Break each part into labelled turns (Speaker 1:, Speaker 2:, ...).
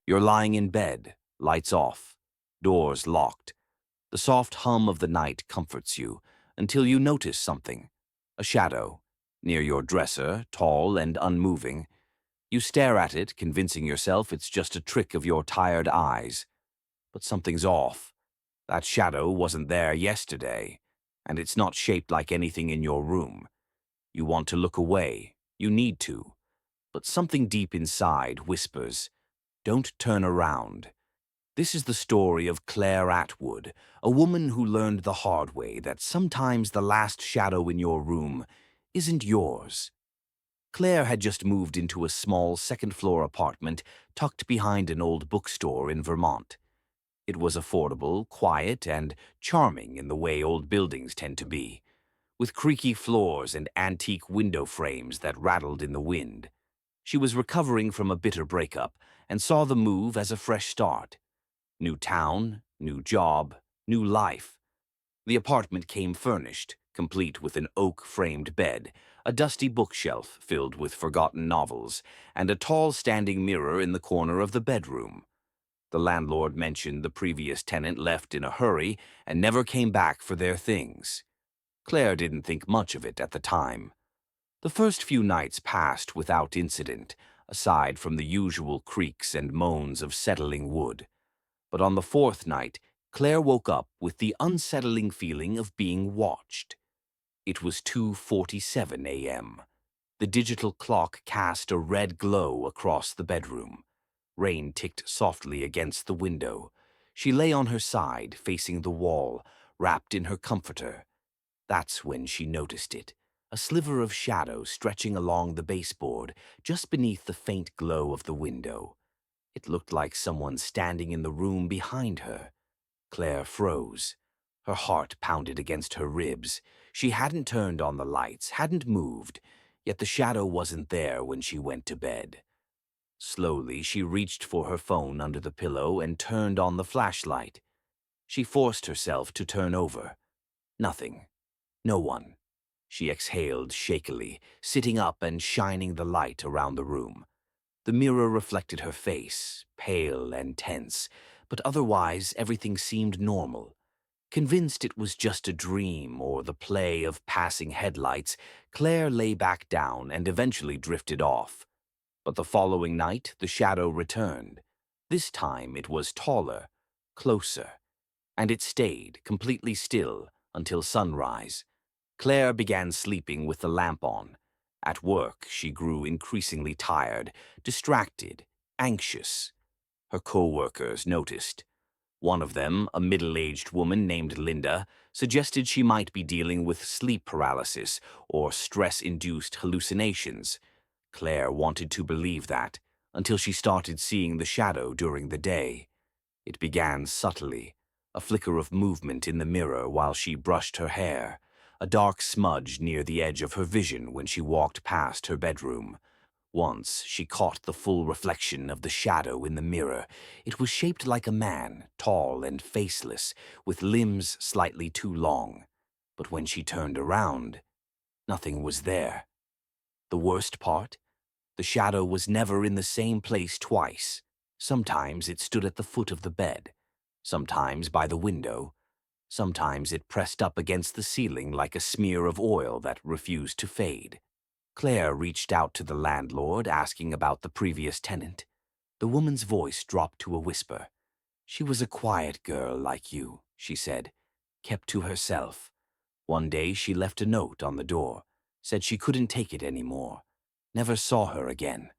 Speaker 1: You're lying in bed, lights off, doors locked. The soft hum of the night comforts you until you notice something, a shadow, near your dresser, tall and unmoving. You stare at it, convincing yourself it's just a trick of your tired eyes. But something's off. That shadow wasn't there yesterday, and it's not shaped like anything in your room. You want to look away, you need to, but something deep inside whispers, "Don't turn around." This is the story of Claire Atwood, a woman who learned the hard way that sometimes the last shadow in your room isn't yours. Claire had just moved into a small second-floor apartment tucked behind an old bookstore in Vermont. It was affordable, quiet, and charming in the way old buildings tend to be, with creaky floors and antique window frames that rattled in the wind. She was recovering from a bitter breakup and saw the move as a fresh start. New town, new job, new life. The apartment came furnished, complete with an oak-framed bed, a dusty bookshelf filled with forgotten novels, and a tall standing mirror in the corner of the bedroom. The landlord mentioned the previous tenant left in a hurry and never came back for their things. Claire didn't think much of it at the time. The first few nights passed without incident, aside from the usual creaks and moans of settling wood. But on the fourth night, Claire woke up with the unsettling feeling of being watched. It was 2:47 a.m. The digital clock cast a red glow across the bedroom. Rain ticked softly against the window. She lay on her side, facing the wall, wrapped in her comforter. That's when she noticed it, a sliver of shadow stretching along the baseboard just beneath the faint glow of the window. It looked like someone standing in the room behind her. Claire froze. Her heart pounded against her ribs. She hadn't turned on the lights, hadn't moved, yet the shadow wasn't there when she went to bed. Slowly, she reached for her phone under the pillow and turned on the flashlight. She forced herself to turn over. Nothing. No one. She exhaled shakily, sitting up and shining the light around the room. The mirror reflected her face, pale and tense, but otherwise everything seemed normal. Convinced it was just a dream or the play of passing headlights, Claire lay back down and eventually drifted off. But the following night, the shadow returned. This time it was taller, closer, and it stayed completely still until sunrise. Claire began sleeping with the lamp on. At work, she grew increasingly tired, distracted, anxious. Her co-workers noticed. One of them, a middle-aged woman named Linda, suggested she might be dealing with sleep paralysis or stress-induced hallucinations. Claire wanted to believe that, until she started seeing the shadow during the day. It began subtly, a flicker of movement in the mirror while she brushed her hair, a dark smudge near the edge of her vision when she walked past her bedroom. Once she caught the full reflection of the shadow in the mirror. It was shaped like a man, tall and faceless, with limbs slightly too long. But when she turned around, nothing was there. The worst part? The shadow was never in the same place twice. Sometimes it stood at the foot of the bed, sometimes by the window, sometimes it pressed up against the ceiling like a smear of oil that refused to fade. Claire reached out to the landlord, asking about the previous tenant. The woman's voice dropped to a whisper. "She was a quiet girl like you," she said, "kept to herself. One day she left a note on the door, said she couldn't take it anymore. Never saw her again."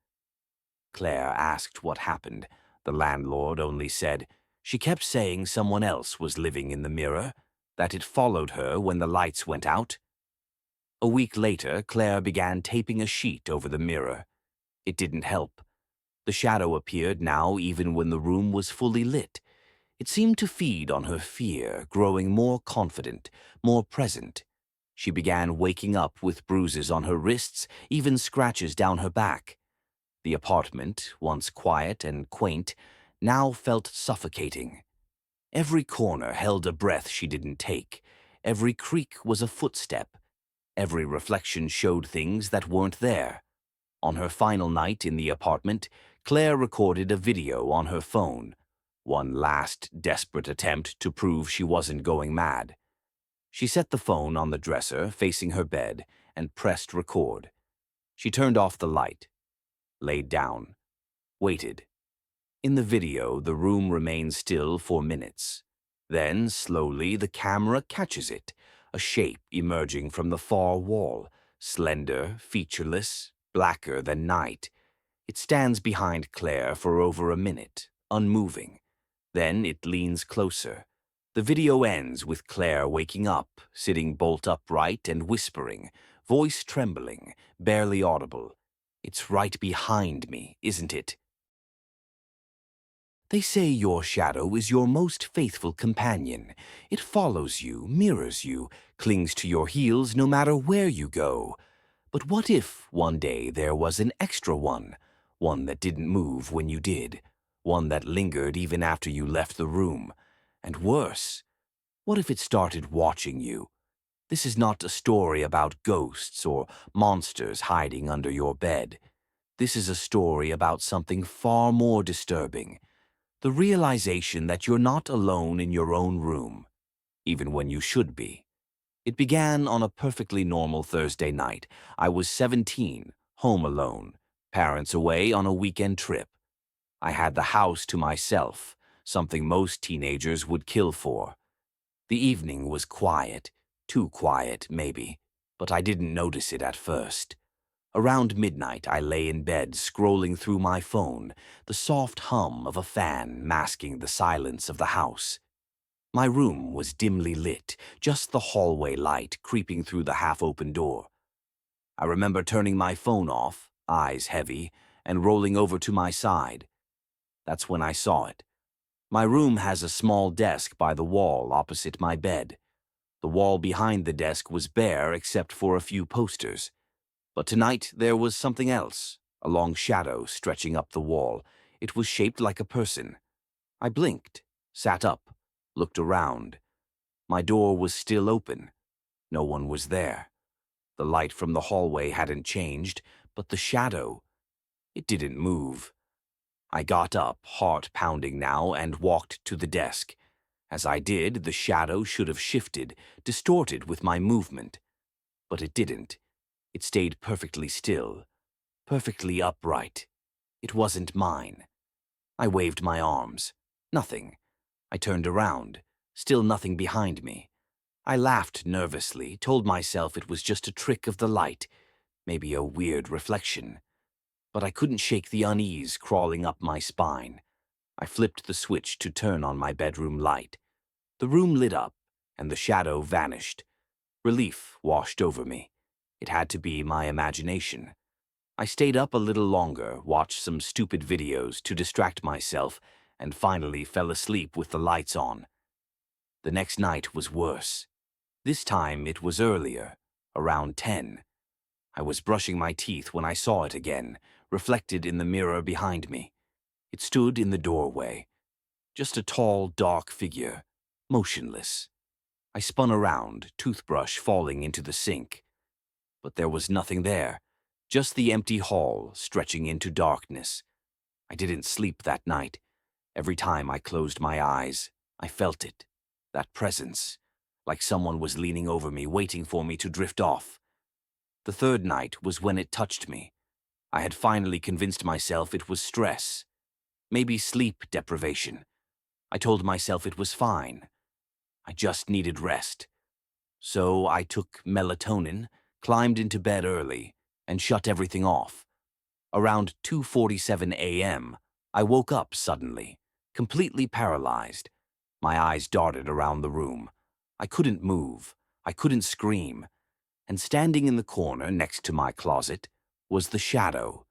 Speaker 1: Claire asked what happened. The landlord only said, "She kept saying someone else was living in the mirror, that it followed her when the lights went out." A week later, Claire began taping a sheet over the mirror. It didn't help. The shadow appeared now even when the room was fully lit. It seemed to feed on her fear, growing more confident, more present. She began waking up with bruises on her wrists, even scratches down her back. The apartment, once quiet and quaint, now felt suffocating. Every corner held a breath she didn't take. Every creak was a footstep. Every reflection showed things that weren't there. On her final night in the apartment, Claire recorded a video on her phone, one last desperate attempt to prove she wasn't going mad. She set the phone on the dresser facing her bed and pressed record. She turned off the light, laid down, waited. In the video, the room remains still for minutes. Then, slowly, the camera catches it, a shape emerging from the far wall, slender, featureless, blacker than night. It stands behind Claire for over a minute, unmoving. Then it leans closer. The video ends with Claire waking up, sitting bolt upright and whispering, voice trembling, barely audible. "It's right behind me, isn't it?" They say your shadow is your most faithful companion. It follows you, mirrors you, clings to your heels no matter where you go. But what if one day there was an extra one that didn't move when you did, one that lingered even after you left the room? And worse, what if it started watching you? This is not a story about ghosts or monsters hiding under your bed. This is a story about something far more disturbing. The realization that you're not alone in your own room, even when you should be. It began on a perfectly normal Thursday night. I was 17, home alone, parents away on a weekend trip. I had the house to myself, something most teenagers would kill for. The evening was quiet, too quiet, maybe, but I didn't notice it at first. Around midnight, I lay in bed scrolling through my phone, the soft hum of a fan masking the silence of the house. My room was dimly lit, just the hallway light creeping through the half-open door. I remember turning my phone off, eyes heavy, and rolling over to my side. That's when I saw it. My room has a small desk by the wall opposite my bed. The wall behind the desk was bare except for a few posters. But tonight there was something else, a long shadow stretching up the wall. It was shaped like a person. I blinked, sat up, looked around. My door was still open. No one was there. The light from the hallway hadn't changed, but the shadow, it didn't move. I got up, heart pounding now, and walked to the desk. As I did, the shadow should have shifted, distorted with my movement. But it didn't. It stayed perfectly still, perfectly upright. It wasn't mine. I waved my arms. Nothing. I turned around. Still nothing behind me. I laughed nervously, told myself it was just a trick of the light, maybe a weird reflection. But I couldn't shake the unease crawling up my spine. I flipped the switch to turn on my bedroom light. The room lit up, and the shadow vanished. Relief washed over me. It had to be my imagination. I stayed up a little longer, watched some stupid videos to distract myself, and finally fell asleep with the lights on. The next night was worse. This time it was earlier, around 10. I was brushing my teeth when I saw it again, reflected in the mirror behind me. It stood in the doorway. Just a tall, dark figure, motionless. I spun around, toothbrush falling into the sink. But there was nothing there, just the empty hall stretching into darkness. I didn't sleep that night. Every time I closed my eyes, I felt it, that presence, like someone was leaning over me, waiting for me to drift off. The third night was when it touched me. I had finally convinced myself it was stress, maybe sleep deprivation. I told myself it was fine. I just needed rest. So I took melatonin, climbed into bed early, and shut everything off. Around 2:47 a.m., I woke up suddenly, completely paralyzed. My eyes darted around the room. I couldn't move. I couldn't scream. And standing in the corner next to my closet was the shadow.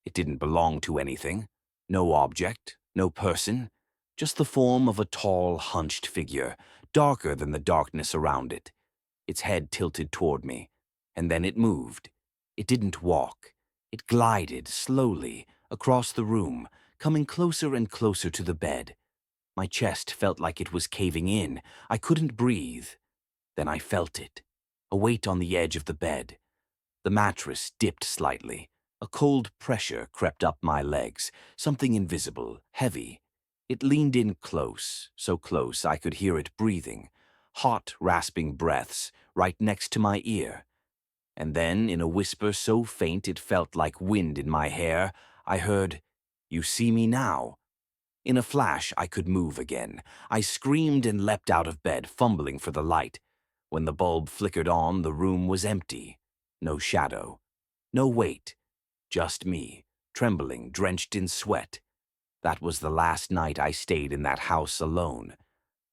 Speaker 1: It didn't belong to anything. No object, no person, just the form of a tall, hunched figure, darker than the darkness around it. Its head tilted toward me, and then it moved. It didn't walk. It glided slowly across the room, coming closer and closer to the bed. My chest felt like it was caving in. I couldn't breathe. Then I felt it, a weight on the edge of the bed. The mattress dipped slightly. A cold pressure crept up my legs, something invisible, heavy. It leaned in close, so close I could hear it breathing, hot, rasping breaths right next to my ear. And then, in a whisper so faint it felt like wind in my hair, I heard, "You see me now?" In a flash, I could move again. I screamed and leapt out of bed, fumbling for the light. When the bulb flickered on, the room was empty. No shadow. No weight. Just me, trembling, drenched in sweat. That was the last night I stayed in that house alone.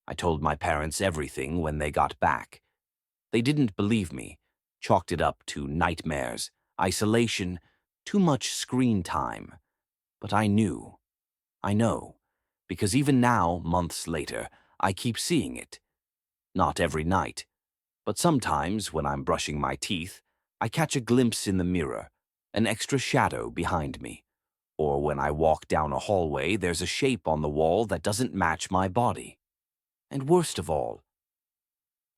Speaker 1: I told my parents everything when they got back. They didn't believe me, chalked it up to nightmares, isolation, too much screen time. But I knew. I know. Because even now, months later, I keep seeing it. Not every night, but sometimes when I'm brushing my teeth, I catch a glimpse in the mirror, an extra shadow behind me. Or when I walk down a hallway, there's a shape on the wall that doesn't match my body. And worst of all,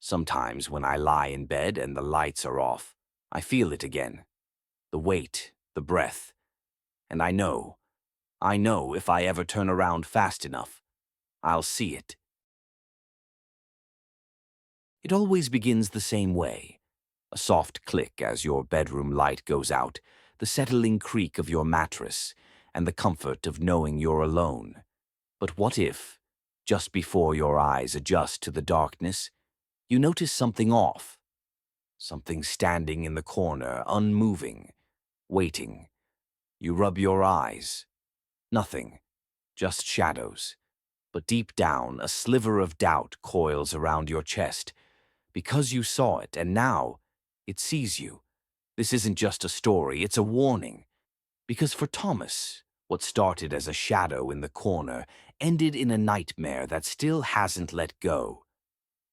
Speaker 1: sometimes when I lie in bed and the lights are off, I feel it again. The weight, the breath. And I know if I ever turn around fast enough, I'll see it. It always begins the same way. A soft click as your bedroom light goes out, the settling creak of your mattress, and the comfort of knowing you're alone. But what if, just before your eyes adjust to the darkness, you notice something off? Something standing in the corner, unmoving, waiting. You rub your eyes. Nothing, just shadows. But deep down, a sliver of doubt coils around your chest. Because you saw it, and now it sees you. This isn't just a story, it's a warning. Because for Thomas, what started as a shadow in the corner ended in a nightmare that still hasn't let go.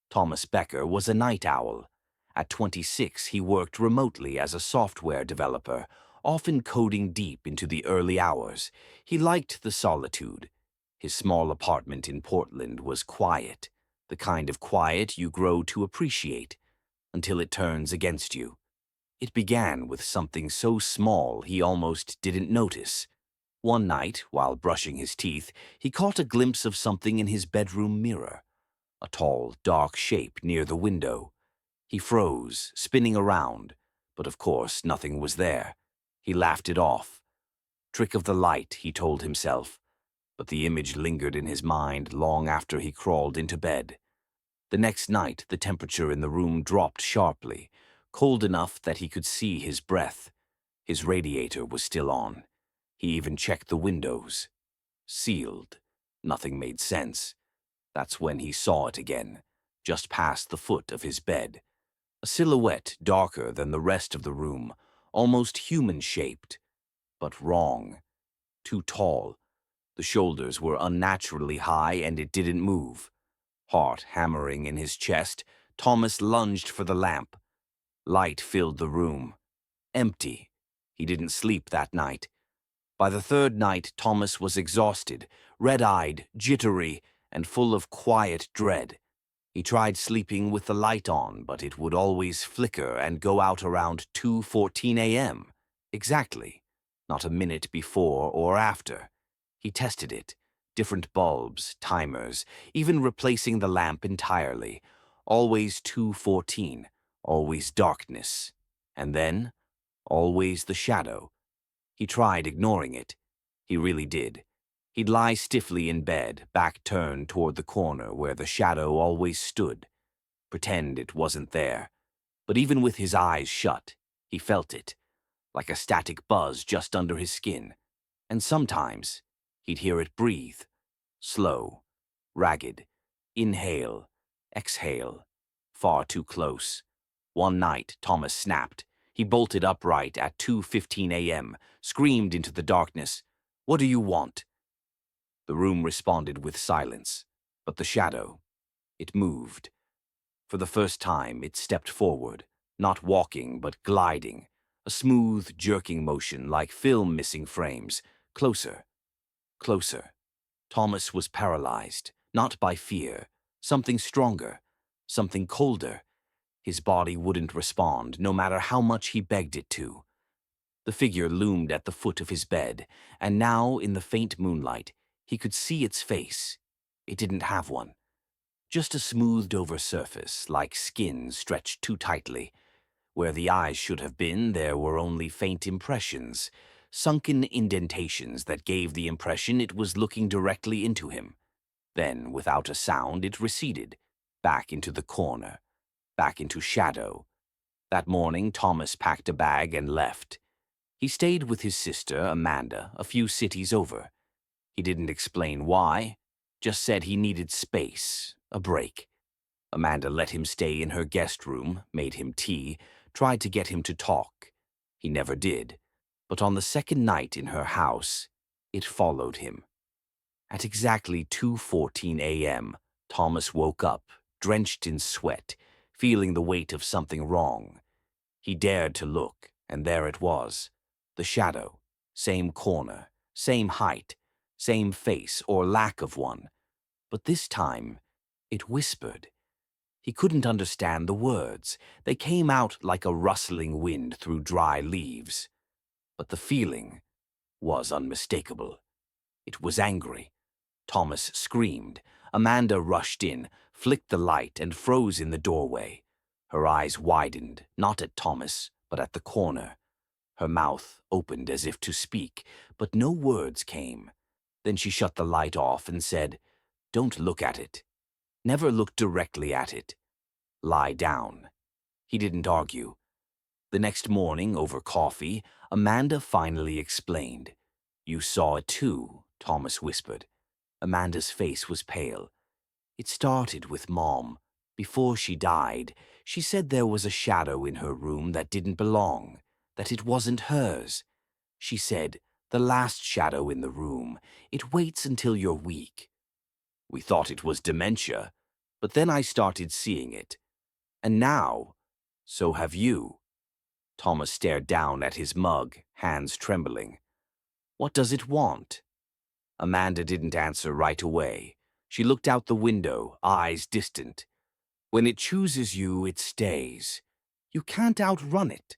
Speaker 1: Thomas Becker was a night owl. At 26, he worked remotely as a software developer, often coding deep into the early hours. He liked the solitude. His small apartment in Portland was quiet, the kind of quiet you grow to appreciate, until it turns against you. It began with something so small he almost didn't notice. One night, while brushing his teeth, he caught a glimpse of something in his bedroom mirror, a tall, dark shape near the window. He froze, spinning around, but of course nothing was there. He laughed it off. Trick of the light, he told himself, but the image lingered in his mind long after he crawled into bed. The next night, the temperature in the room dropped sharply, cold enough that he could see his breath. His radiator was still on. He even checked the windows. Sealed. Nothing made sense. That's when he saw it again, just past the foot of his bed. A silhouette darker than the rest of the room, almost human-shaped, but wrong. Too tall. The shoulders were unnaturally high and it didn't move. Heart hammering in his chest, Thomas lunged for the lamp. Light filled the room. Empty. He didn't sleep that night. By the third night, Thomas was exhausted, red-eyed, jittery, and full of quiet dread. He tried sleeping with the light on, but it would always flicker and go out around 2:14 a.m. Exactly. Not a minute before or after. He tested it. Different bulbs, timers, even replacing the lamp entirely. Always 2:14. Always darkness. And then, always the shadow. He tried ignoring it. He really did. He'd lie stiffly in bed, back turned toward the corner where the shadow always stood. Pretend it wasn't there. But even with his eyes shut, he felt it, like a static buzz just under his skin. And sometimes, he'd hear it breathe. Slow, ragged, inhale, exhale, far too close. One night, Thomas snapped. He bolted upright at 2:15 a.m., screamed into the darkness, "What do you want?" The room responded with silence, but the shadow, it moved. For the first time, it stepped forward, not walking but gliding, a smooth, jerking motion like film missing frames, closer, closer. Thomas was paralyzed, not by fear, something stronger, something colder. His body wouldn't respond, no matter how much he begged it to. The figure loomed at the foot of his bed, and now, in the faint moonlight, he could see its face. It didn't have one. Just a smoothed-over surface, like skin stretched too tightly. Where the eyes should have been, there were only faint impressions, sunken indentations that gave the impression it was looking directly into him. Then, without a sound, it receded, back into the corner, back into shadow. That morning, Thomas packed a bag and left. He stayed with his sister, Amanda, a few cities over. He didn't explain why, just said he needed space, a break. Amanda let him stay in her guest room, made him tea, tried to get him to talk. He never did, but on the second night in her house, it followed him. At exactly 2:14 a.m., Thomas woke up, drenched in sweat, feeling the weight of something wrong. He dared to look, and there it was. The shadow, same corner, same height, same face or lack of one. But this time, it whispered. He couldn't understand the words. They came out like a rustling wind through dry leaves. But the feeling was unmistakable. It was angry. Thomas screamed. Amanda rushed in, flicked the light, and froze in the doorway. Her eyes widened, not at Thomas, but at the corner. Her mouth opened as if to speak, but no words came. Then she shut the light off and said, "Don't look at it. Never look directly at it. Lie down." He didn't argue. The next morning, over coffee, Amanda finally explained. "You saw it too," Thomas whispered. Amanda's face was pale. "It started with Mom. Before she died, she said there was a shadow in her room that didn't belong, that it wasn't hers. She said, the last shadow in the room, it waits until you're weak. We thought it was dementia, but then I started seeing it. And now, so have you." Thomas stared down at his mug, hands trembling. "What does it want?" Amanda didn't answer right away. She looked out the window, eyes distant. "When it chooses you, it stays. You can't outrun it."